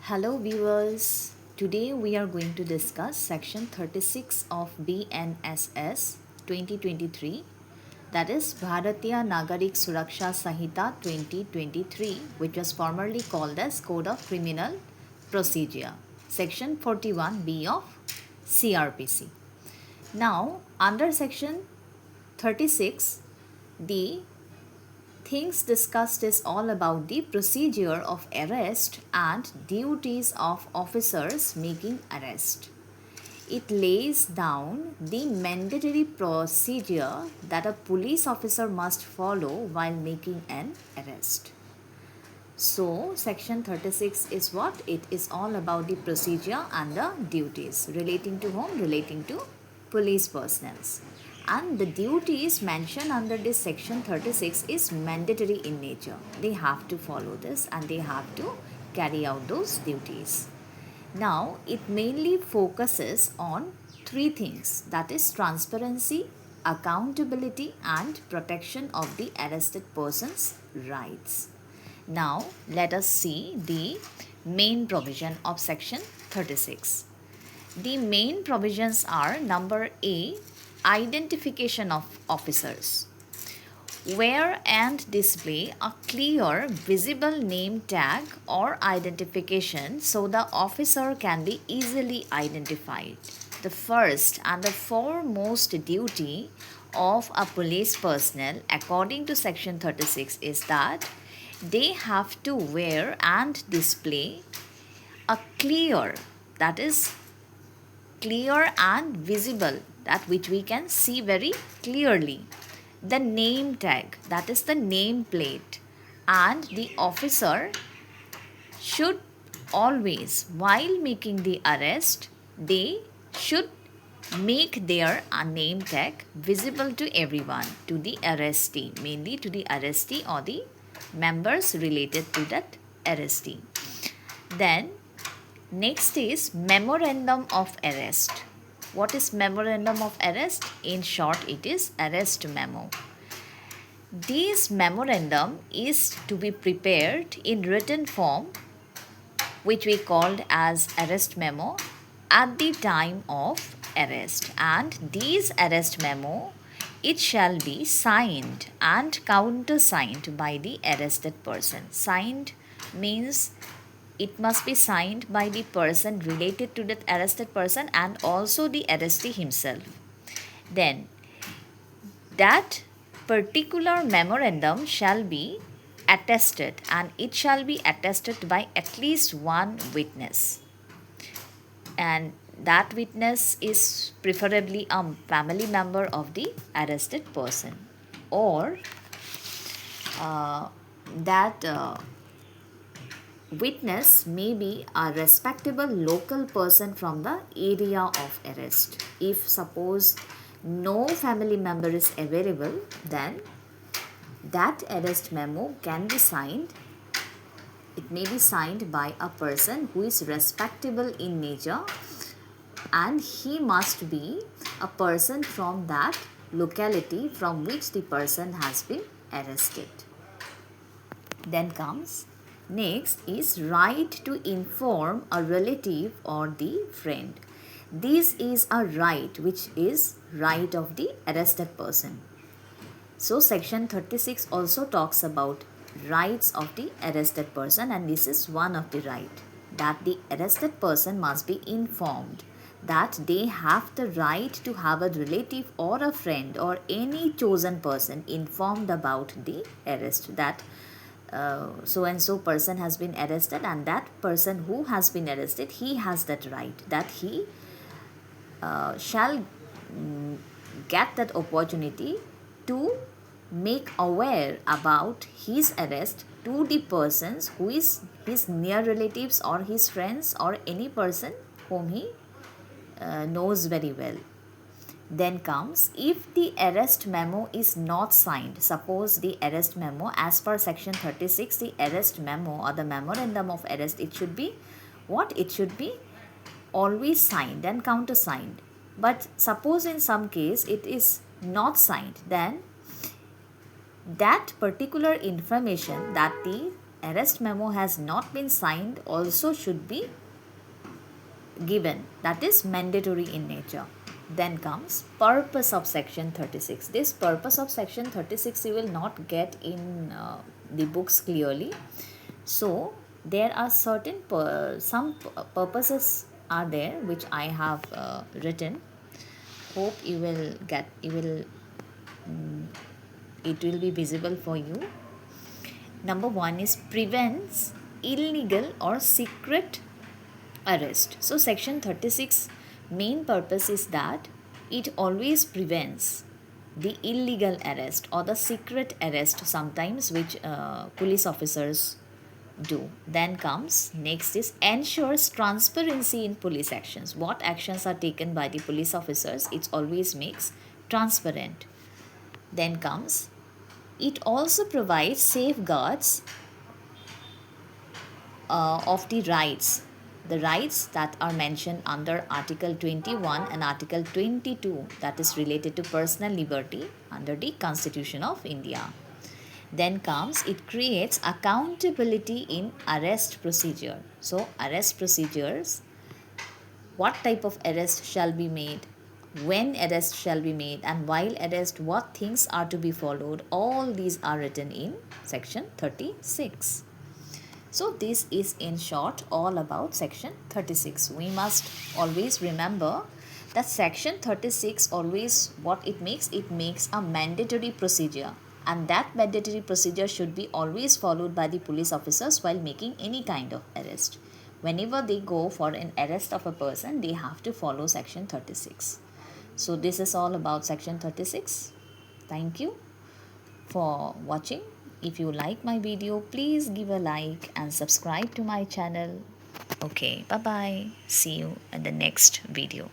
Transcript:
Hello viewers, today we are going to discuss section 36 of BNSS 2023, that is Bharatiya Nagarik Suraksha Sanhita 2023, which was formerly called as Code of Criminal Procedure, section 41B of CRPC. Now under section 36, the things discussed is all about the procedure of arrest and duties of officers making arrest. It lays down the mandatory procedure that a police officer must follow while making an arrest. So, section 36 is what? It is all about the procedure and the duties relating to whom? Relating to police personnel. And the duties mentioned under this section 36 is mandatory in nature. They have to follow this and they have to carry out those duties. Now, it mainly focuses on three things, that is transparency, accountability, and protection of the arrested person's rights. Now, let us see the main provision of section 36. The main provisions are number A, identification of officers. Wear and display a clear, visible name tag or identification so the officer can be easily identified. The first and the foremost duty of a police personnel according to section 36 is that they have to wear and display a clear, that is clear and visible, that which we can see very clearly, the name tag, that is the name plate, and the officer should always, while making the arrest, they should make their name tag visible to everyone, to the arrestee, mainly to the arrestee or the members related to that arrestee. Then next is memorandum of arrest. What is memorandum of arrest? In short, it is arrest memo. This memorandum is to be prepared in written form, which we called as arrest memo, at the time of arrest. And this arrest memo, it shall be signed and countersigned by the arrested person. Signed means it must be signed by the person related to that arrested person and also the arrestee himself. Then that particular memorandum shall be attested, and it shall be attested by at least one witness, and that witness is preferably a family member of the arrested person, or that witness may be a respectable local person from the area of arrest. If suppose no family member is available, then that arrest memo can be signed. It may be signed by a person who is respectable in nature, and he must be a person from that locality from which the person has been arrested. Then comes next is right to inform a relative or the friend. This is a right which is right of the arrested person. So section 36 also talks about rights of the arrested person, and this is one of the right, that the arrested person must be informed that they have the right to have a relative or a friend or any chosen person informed about the arrest, that so and so person has been arrested, and that person who has been arrested, he has that right, that he shall get that opportunity to make aware about his arrest to the persons who is his near relatives or his friends or any person whom he knows very well. Then comes, if the arrest memo is not signed, suppose the arrest memo, as per section 36, the arrest memo or the memorandum of arrest, it should be what? It should be always signed and countersigned. But suppose in some case it is not signed, then that particular information that the arrest memo has not been signed also should be given, that is mandatory in nature. Then comes purpose of section 36. This purpose of section 36 you will not get in the books clearly. So there are certain some purposes are there which I have written. Hope you will get, it will be visible for you. Number one is prevents illegal or secret arrest. So section 36 main purpose is that it always prevents the illegal arrest or the secret arrest sometimes which police officers do. Then comes next is ensures transparency in police actions. What actions are taken by the police officers, it always makes transparent. Then comes it also provides safeguards of the rights that are mentioned under Article 21 and Article 22, that is related to personal liberty under the Constitution of India. Then comes it creates accountability in arrest procedure. So arrest procedures, what type of arrest shall be made, when arrest shall be made, and while arrest what things are to be followed, all these are written in section 36. So this is in short all about section 36. We must always remember that section 36 always what it makes a mandatory procedure, and that mandatory procedure should be always followed by the police officers while making any kind of arrest. Whenever they go for an arrest of a person, they have to follow section 36. So this is all about section 36. Thank you for watching. If you like my video, please give a like and subscribe to my channel. Okay, bye bye. See you in the next video.